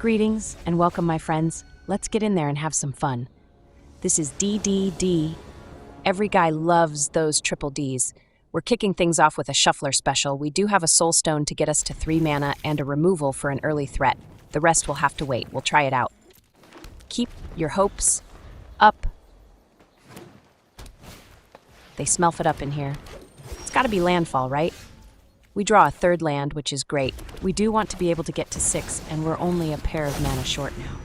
Greetings and welcome, my friends. Let's get in there and have some fun. This is DDD. Every guy loves those triple Ds. We're kicking things off with a shuffler special. We do have a soul stone to get us to 3 mana and a removal for an early threat. The rest will have to wait. We'll try it out. Keep your hopes up. They smell it up in here. It's gotta be landfall, right? We draw a 3rd land, which is great. We do want to be able to get to 6, and we're only a pair of mana short now.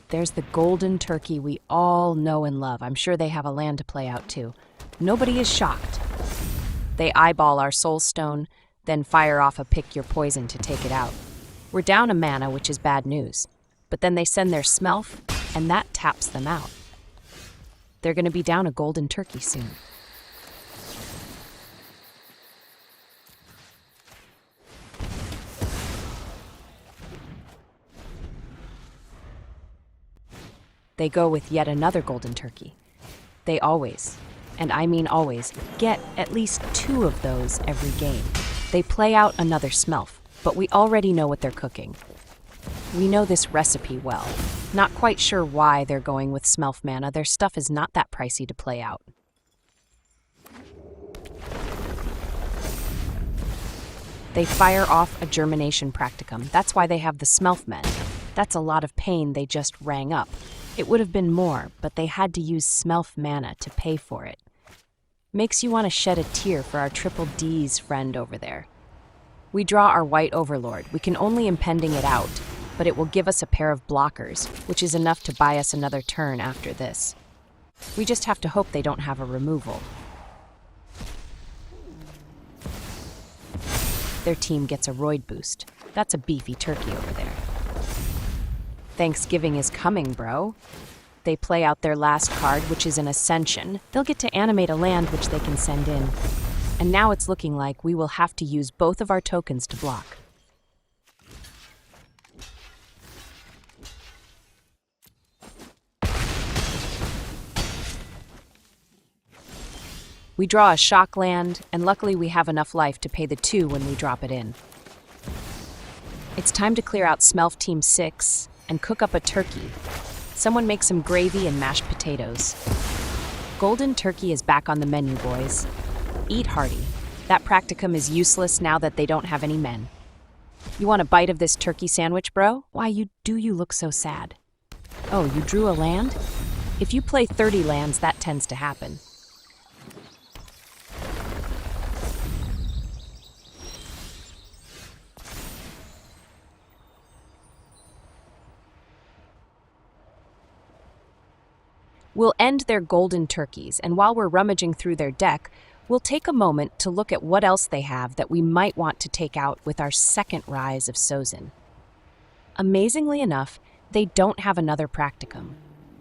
There's the golden turkey we all know and love. I'm sure they have a land to play out too. Nobody is shocked. They eyeball our soul stone, then fire off a pick your poison to take it out. We're down a mana, which is bad news. But then they send their Smelf, and that taps them out. They're going to be down a golden turkey soon. They go with yet another golden turkey. They always, and I mean always, get at least 2 of those every game. They play out another Smelf, but we already know what they're cooking. We know this recipe well. Not quite sure why they're going with Smelf mana. Their stuff is not that pricey to play out. They fire off a Germination Practicum. That's why they have the Smelf men. That's a lot of pain they just rang up. It would have been more, but they had to use Smelf mana to pay for it. Makes you want to shed a tear for our triple D's friend over there. We draw our white Overlord. We can only impending it out, but it will give us a pair of blockers, which is enough to buy us another turn after this. We just have to hope they don't have a removal. Their team gets a Roid boost. That's a beefy turkey over there. Thanksgiving is coming, bro. They play out their last card, which is an Ascension. They'll get to animate a land which they can send in. And now it's looking like we will have to use both of our tokens to block. We draw a shock land, and luckily we have enough life to pay the 2 when we drop it in. It's time to clear out Smelf Team 6 and cook up a turkey. Someone make some gravy and mashed potatoes. Golden turkey is back on the menu, boys. Eat hearty. That practicum is useless now that they don't have any men. You want a bite of this turkey sandwich, bro? Why you look so sad? Oh, you drew a land? If you play 30 lands, that tends to happen. We'll end their golden turkeys, and while we're rummaging through their deck, we'll take a moment to look at what else they have that we might want to take out with our second Rise of Sozin. Amazingly enough, they don't have another practicum.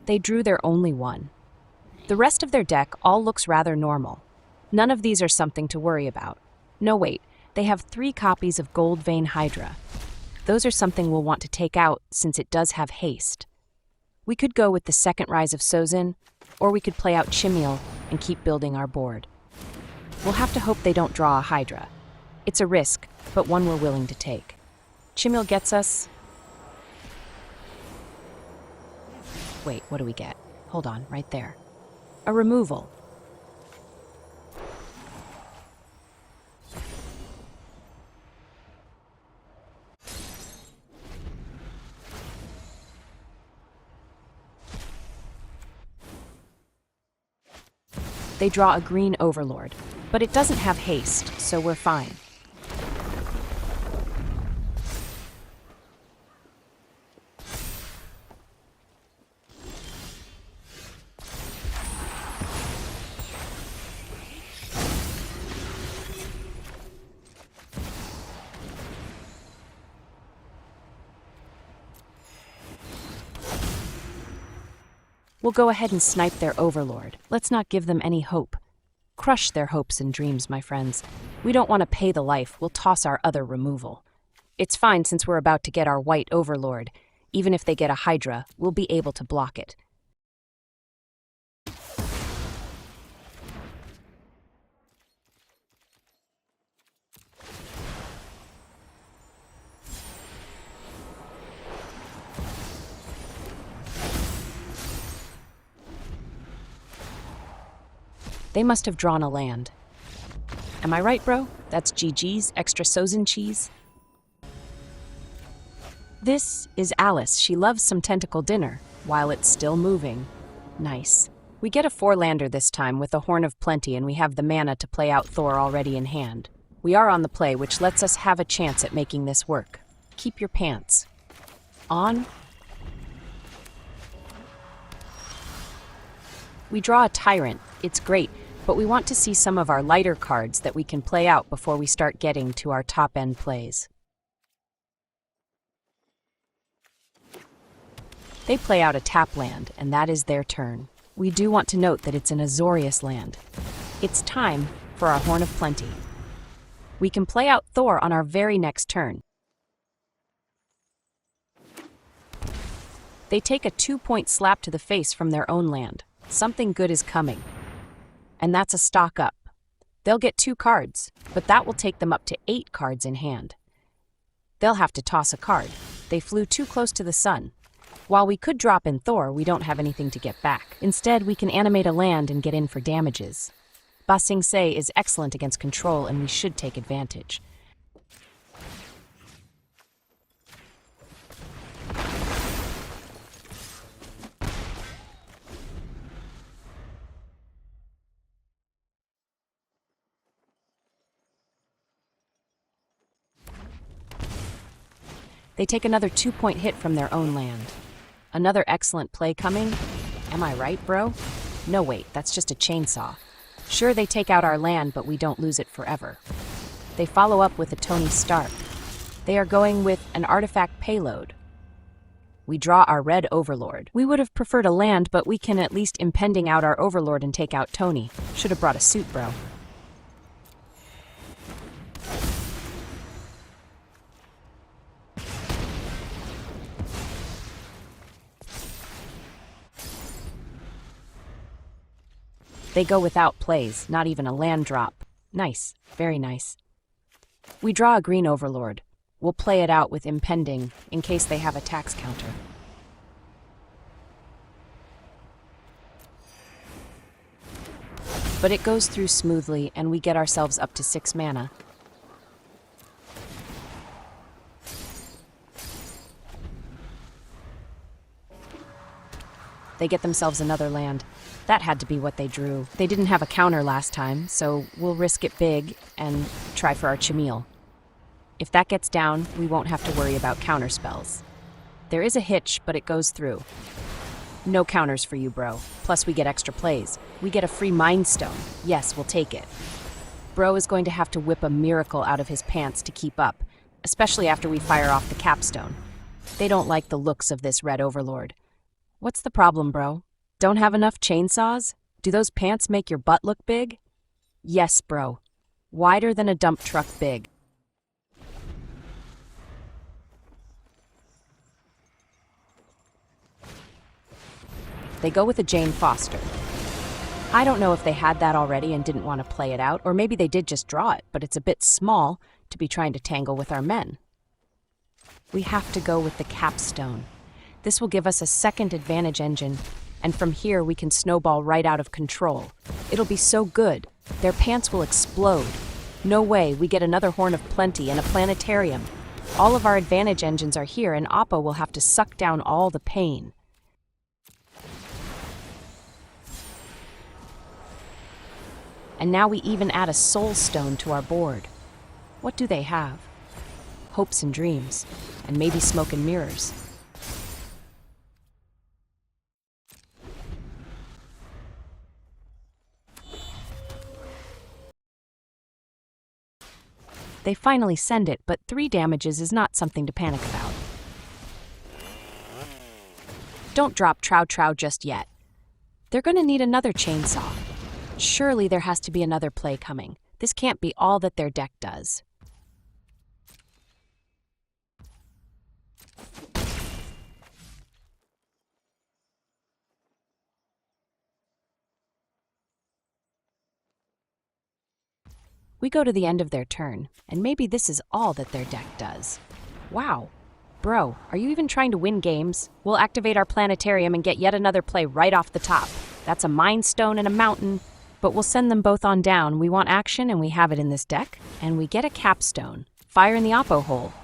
They drew their only one. The rest of their deck all looks rather normal. None of these are something to worry about. No, wait, they have 3 copies of Gold Vein Hydra. Those are something we'll want to take out since it does have haste. We could go with the second Rise of Sozin, or we could play out Chimil and keep building our board. We'll have to hope they don't draw a Hydra. It's a risk, but one we're willing to take. Chimil gets us... Wait, what do we get? Hold on, right there. A removal. They draw a green Overlord, but it doesn't have haste, so we're fine. We'll go ahead and snipe their Overlord. Let's not give them any hope. Crush their hopes and dreams, my friends. We don't want to pay the life. We'll toss our other removal. It's fine since we're about to get our white Overlord. Even if they get a Hydra, we'll be able to block it. They must have drawn a land. Am I right, bro? That's GG's extra Sozin cheese. This is Alice. She loves some tentacle dinner while it's still moving. Nice. We get a 4-lander this time with a Horn of Plenty, and we have the mana to play out Thor already in hand. We are on the play, which lets us have a chance at making this work. Keep your pants on. We draw a Tyrant. It's great, but we want to see some of our lighter cards that we can play out before we start getting to our top-end plays. They play out a tap land, and that is their turn. We do want to note that it's an Azorius land. It's time for our Horn of Plenty. We can play out Thor on our very next turn. They take a 2-point slap to the face from their own land. Something good is coming. And that's a stock up. They'll get 2 cards, but that will take them up to 8 cards in hand. They'll have to toss a card. They flew too close to the sun. While we could drop in Thor, we don't have anything to get back. Instead, we can animate a land and get in for damages. Ba Sing Se is excellent against control, and we should take advantage. They take another 2-point hit from their own land. Another excellent play coming. Am I right, bro? No, wait, that's just a chainsaw. Sure, they take out our land, but we don't lose it forever. They follow up with a Tony Stark. They are going with an artifact payload. We draw our red Overlord. We would have preferred a land, but we can at least impending out our Overlord and take out Tony. Should have brought a suit, bro. They go without plays, not even a land drop. Nice, very nice. We draw a green Overlord. We'll play it out with impending, in case they have a tax counter. But it goes through smoothly, and we get ourselves up to 6 mana. They get themselves another land. That had to be what they drew. They didn't have a counter last time, so we'll risk it big and try for our Chimil. If that gets down, we won't have to worry about counter spells. There is a hitch, but it goes through. No counters for you, bro. Plus we get extra plays. We get a free Mind Stone. Yes, we'll take it. Bro is going to have to whip a miracle out of his pants to keep up, especially after we fire off the capstone. They don't like the looks of this red Overlord. What's the problem, bro? Don't have enough chainsaws? Do those pants make your butt look big? Yes, bro. Wider than a dump truck big. They go with a Jane Foster. I don't know if they had that already and didn't want to play it out, or maybe they did just draw it, but it's a bit small to be trying to tangle with our men. We have to go with the capstone. This will give us a second advantage engine, and from here we can snowball right out of control. It'll be so good. Their pants will explode. No way, we get another Horn of Plenty and a Planetarium. All of our advantage engines are here, and Appa will have to suck down all the pain. And now we even add a Soul Stone to our board. What do they have? Hopes and dreams, and maybe smoke and mirrors. They finally send it, but 3 damages is not something to panic about. Don't drop Trow just yet. They're going to need another chainsaw. Surely there has to be another play coming. This can't be all that their deck does. We go to the end of their turn, and maybe this is all that their deck does. Wow. Bro, are you even trying to win games? We'll activate our Planetarium and get yet another play right off the top. That's a Mind Stone and a Mountain. but we'll send them both on down. We want action, and we have it in this deck, and we get a Capstone. Fire in the Oppo hole.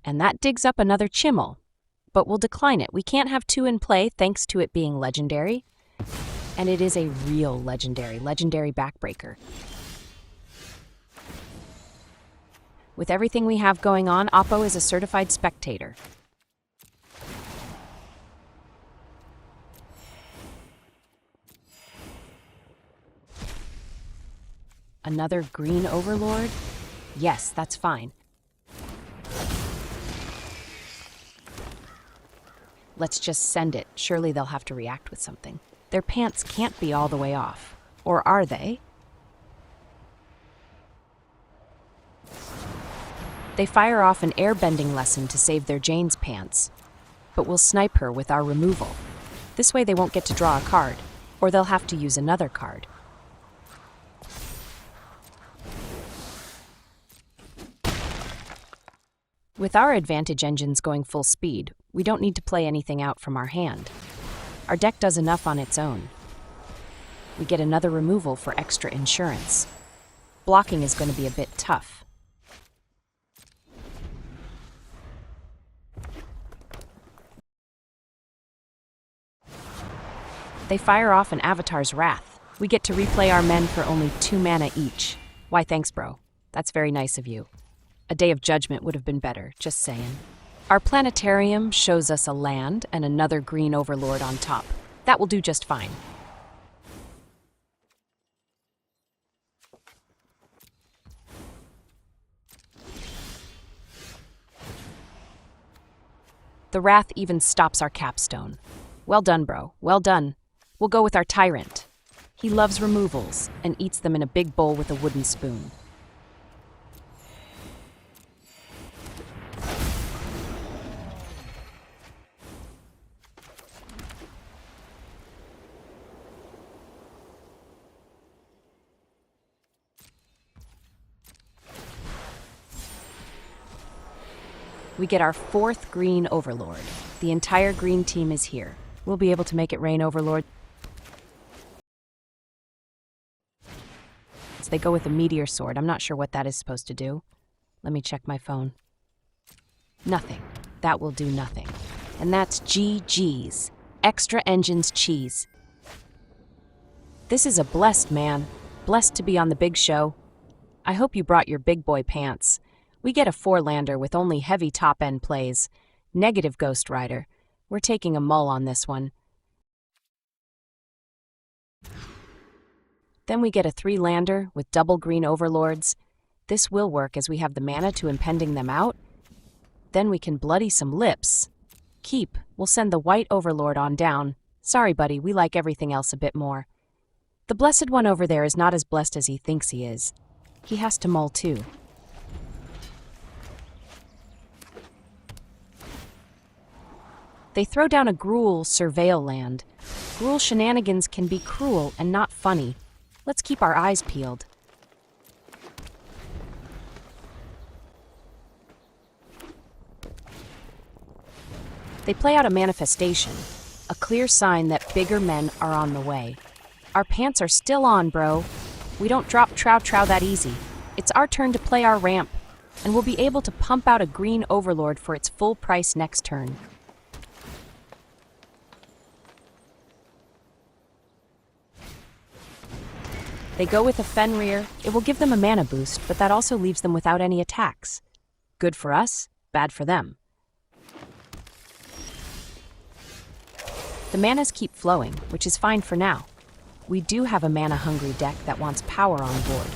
And that digs up another Chimil, but we'll decline it. We can't have two in play thanks to it being legendary, and it is a real legendary backbreaker. With everything we have going on, Oppo is a certified spectator. Another green Overlord? Yes, that's fine. Let's just send it. Surely they'll have to react with something. Their pants can't be all the way off. Or are they? They fire off an airbending lesson to save their Jane's pants. But we'll snipe her with our removal. This way they won't get to draw a card, or they'll have to use another card. With our advantage engines going full speed, we don't need to play anything out from our hand. Our deck does enough on its own. We get another removal for extra insurance. Blocking is going to be a bit tough. They fire off an Avatar's Wrath. We get to replay our men for only 2 mana each. Why, thanks, bro. That's very nice of you. A Day of Judgment would have been better, just saying. Our Planetarium shows us a land and another green Overlord on top. That will do just fine. The Wrath even stops our Capstone. Well done, bro. Well done. We'll go with our Tyrant. He loves removals and eats them in a big bowl with a wooden spoon. We get our 4th green Overlord. The entire green team is here. We'll be able to make it rain, Overlord. So they go with a Meteor Sword. I'm not sure what that is supposed to do. Let me check my phone. Nothing. That will do nothing. And that's GG's. Extra Engines cheese. This is a blessed man. Blessed to be on the big show. I hope you brought your big boy pants. We get a 4-lander with only heavy top-end plays. Negative Ghost Rider. We're taking a mull on this one. Then we get a 3-lander with double green Overlords. This will work as we have the mana to impending them out. Then we can bloody some lips. Keep. We'll send the white Overlord on down. Sorry, buddy, we like everything else a bit more. The blessed one over there is not as blessed as he thinks he is. He has to mull too. They throw down a Gruul Surveil land. Gruul shenanigans can be cruel and not funny. Let's keep our eyes peeled. They play out a manifestation, a clear sign that bigger men are on the way. Our pants are still on, bro. We don't drop trow that easy. It's our turn to play our ramp, and we'll be able to pump out a green Overlord for its full price next turn. They go with a Fenrir. It will give them a mana boost, but that also leaves them without any attacks. Good for us, bad for them. The manas keep flowing, which is fine for now. We do have a mana-hungry deck that wants power on board.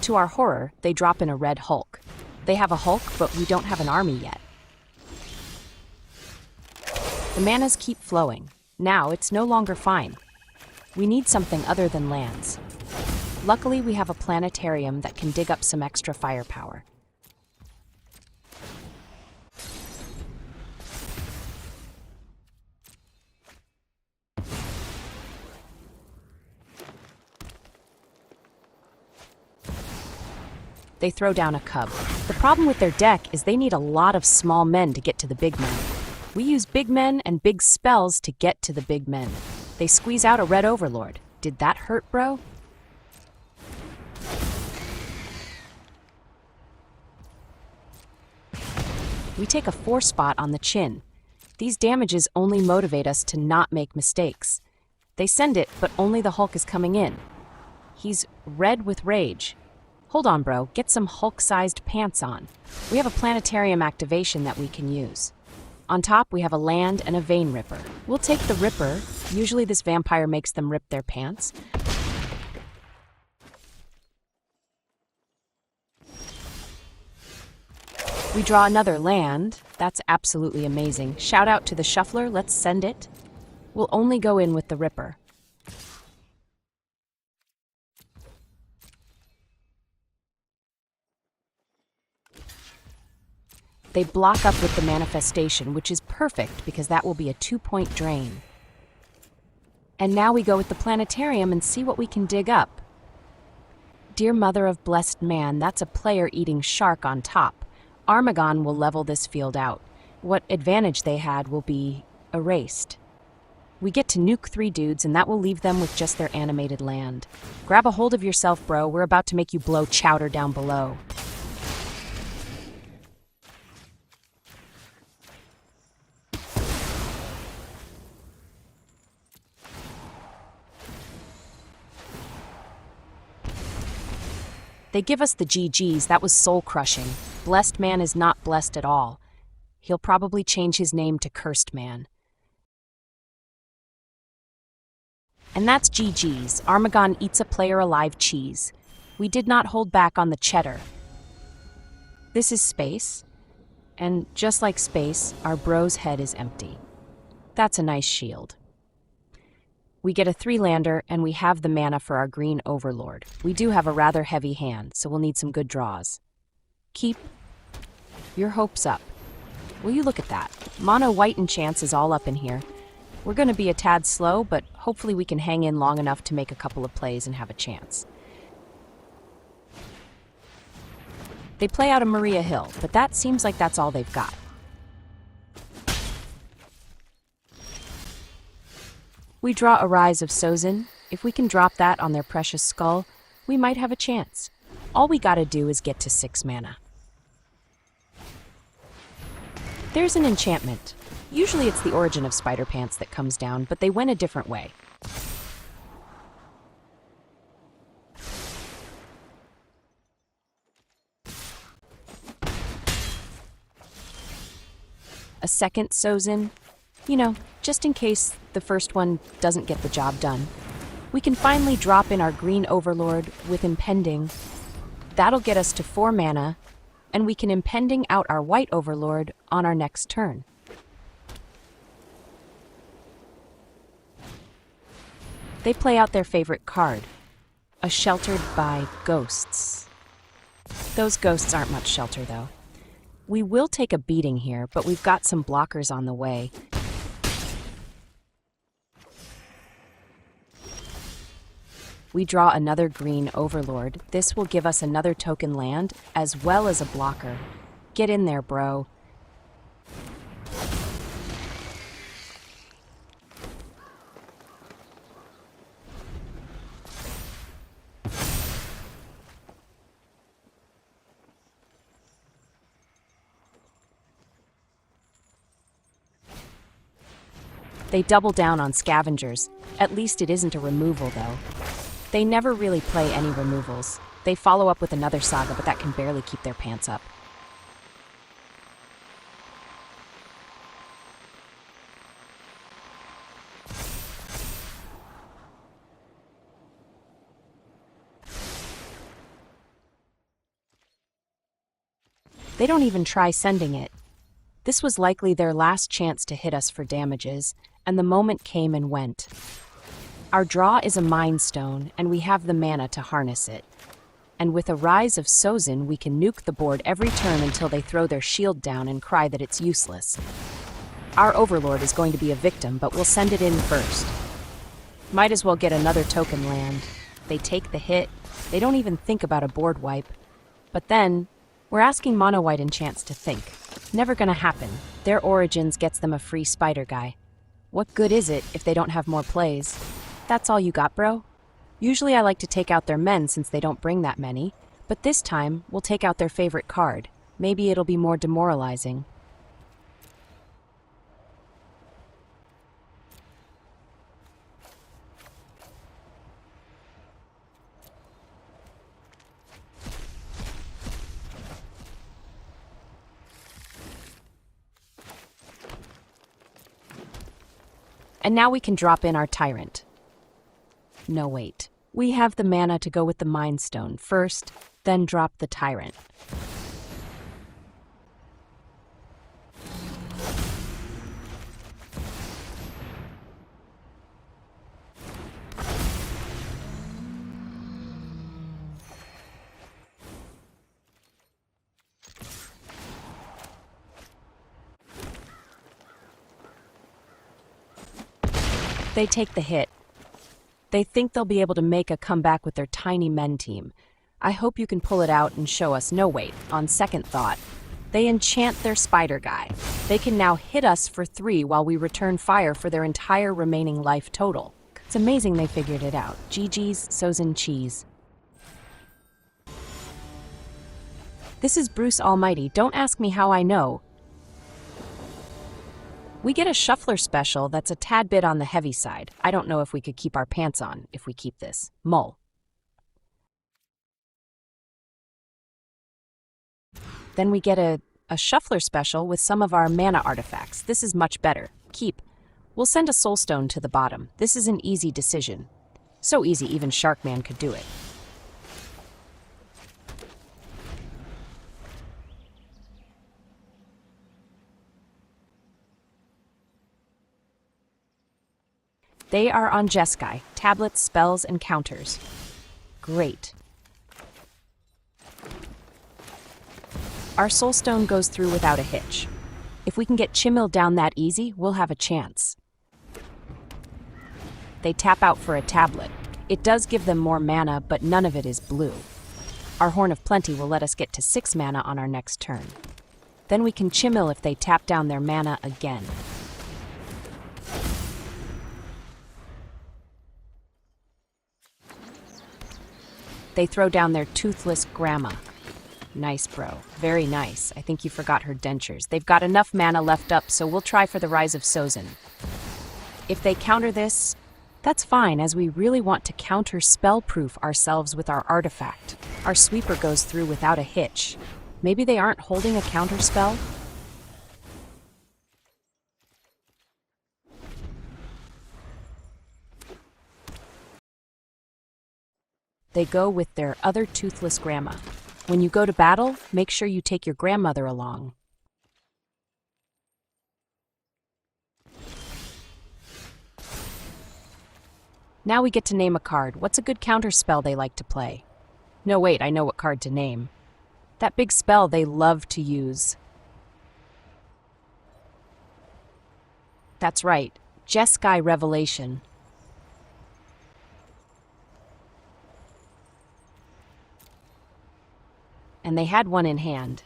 To our horror, they drop in a red Hulk. They have a Hulk, but we don't have an army yet. The manas keep flowing. Now it's no longer fine. We need something other than lands. Luckily, we have a Planetarium that can dig up some extra firepower. They throw down a cub. The problem with their deck is they need a lot of small men to get to the big men. We use big men and big spells to get to the big men. They squeeze out a red Overlord. Did that hurt, bro? We take a 4 spot on the chin. These damages only motivate us to not make mistakes. They send it, but only the Hulk is coming in. He's red with rage. Hold on, bro. Get some Hulk-sized pants on. We have a Planetarium activation that we can use. On top, we have a land and a Vein Ripper. We'll take the Ripper. Usually this vampire makes them rip their pants. We draw another land. That's absolutely amazing. Shout out to the Shuffler. Let's send it. We'll only go in with the Ripper. They block up with the Manifestation, which is perfect because that will be a 2-point drain. And now we go with the Planetarium and see what we can dig up. Dear Mother of Blessed Man, that's a player eating shark on top. Armagon will level this field out. What advantage they had will be erased. We get to nuke 3 dudes and that will leave them with just their animated land. Grab a hold of yourself, bro. We're about to make you blow chowder down below. They give us the GGs. That was soul-crushing. Blessed Man is not blessed at all. He'll probably change his name to Cursed Man. And that's GG's. Armagon eats a player alive cheese. We did not hold back on the cheddar. This is space. And just like space, our bro's head is empty. That's a nice shield. We get a 3-lander, and we have the mana for our green Overlord. We do have a rather heavy hand, so we'll need some good draws. Keep your hopes up. Will you look at that? Mono white enchants is all up in here. We're going to be a tad slow, but hopefully we can hang in long enough to make a couple of plays and have a chance. They play out a Maria Hill, but that seems like that's all they've got. We draw a Rise of Sozin. If we can drop that on their precious skull, we might have a chance. All we gotta do is get to 6 mana. There's an enchantment. Usually it's the origin of Spider Pants that comes down, but they went a different way. A second Sozin. You know, just in case the first one doesn't get the job done. We can finally drop in our green Overlord with Impending. That'll get us to 4 mana, and we can Impending out our white Overlord on our next turn. They play out their favorite card, a Sheltered by Ghosts. Those ghosts aren't much shelter, though. We will take a beating here, but we've got some blockers on the way. We draw another green Overlord. This will give us another token land, as well as a blocker. Get in there, bro. They double down on Scavengers. At least it isn't a removal, though. They never really play any removals. They follow up with another Saga, but that can barely keep their pants up. They don't even try sending it. This was likely their last chance to hit us for damages, and the moment came and went. Our draw is a Mind Stone, and we have the mana to harness it. And with a Rise of Sozin, we can nuke the board every turn until they throw their shield down and cry that it's useless. Our Overlord is going to be a victim, but we'll send it in first. Might as well get another token land. They take the hit. They don't even think about a board wipe. But then, we're asking mono-white enchants to think. Never gonna happen. Their origins gets them a free spider guy. What good is it if they don't have more plays? That's all you got, bro? Usually I like to take out their men since they don't bring that many, but this time we'll take out their favorite card. Maybe it'll be more demoralizing. And now we can drop in our Tyrant. No, wait. We have the mana to go with the Mind Stone first, then drop the Tyrant. They take the hit. They think they'll be able to make a comeback with their tiny men team. I hope you can pull it out and show us. No, wait, on second thought. They enchant their spider guy. They can now hit us for 3 while we return fire for their entire remaining life total. It's amazing they figured it out. GG's, Sozin cheese. This is Bruce Almighty. Don't ask me how I know. We get a shuffler special that's a tad bit on the heavy side. I don't know if we could keep our pants on if we keep this. Mull. Then we get a shuffler special with some of our mana artifacts. This is much better. Keep. We'll send a soulstone to the bottom. This is an easy decision. So easy even Sharkman could do it. They are on Jeskai, tablets, spells, and counters. Great. Our Soulstone goes through without a hitch. If we can get Chimil down that easy, we'll have a chance. They tap out for a tablet. It does give them more mana, but none of it is blue. Our Horn of Plenty will let us get to 6 mana on our next turn. Then we can Chimil if they tap down their mana again. They throw down their Toothless Grandma. Nice, bro. Very nice. I think you forgot her dentures. They've got enough mana left up, so we'll try for the Rise of Sozin. If they counter this, that's fine, as we really want to counter spell-proof ourselves with our artifact. Our sweeper goes through without a hitch. Maybe they aren't holding a counter spell? They go with their other Toothless Grandma. When you go to battle, make sure you take your grandmother along. Now we get to name a card. What's a good counter spell they like to play? No, wait, I know what card to name. That big spell they love to use. That's right, Jeskai Revelation. And they had one in hand.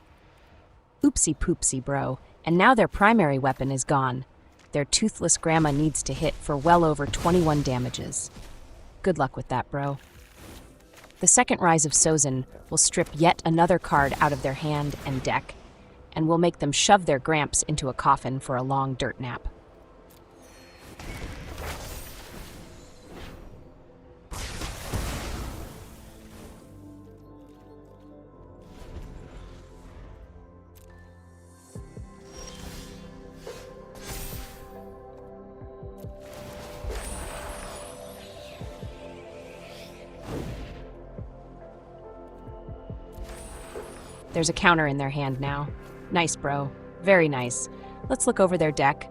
Oopsie poopsie, bro. And now their primary weapon is gone. Their Toothless Grandma needs to hit for well over 21 damages. Good luck with that, bro. The second Rise of Sozin will strip yet another card out of their hand and deck, and will make them shove their Gramps into a coffin for a long dirt nap. There's a counter in their hand now. Nice, bro. Very nice. Let's look over their deck.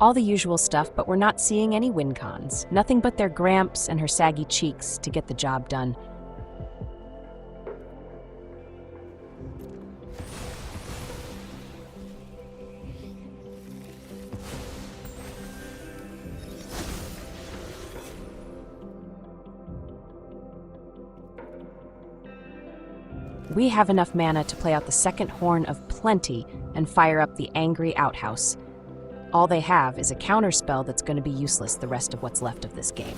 All the usual stuff, but we're not seeing any win cons. Nothing but their Gramps and her saggy cheeks to get the job done. We have enough mana to play out the second Horn of Plenty and fire up the Angry Outhouse. All they have is a counterspell that's going to be useless the rest of what's left of this game.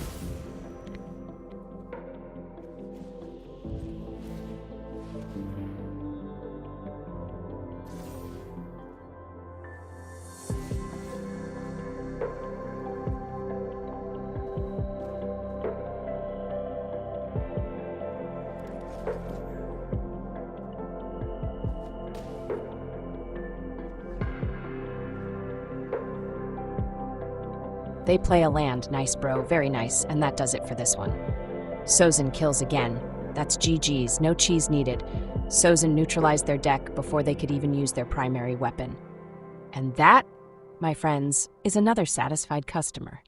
They play a land, nice bro, very nice, and that does it for this one. Sozin kills again. That's GG's, no cheese needed. Sozin neutralized their deck before they could even use their primary weapon. And that, my friends, is another satisfied customer.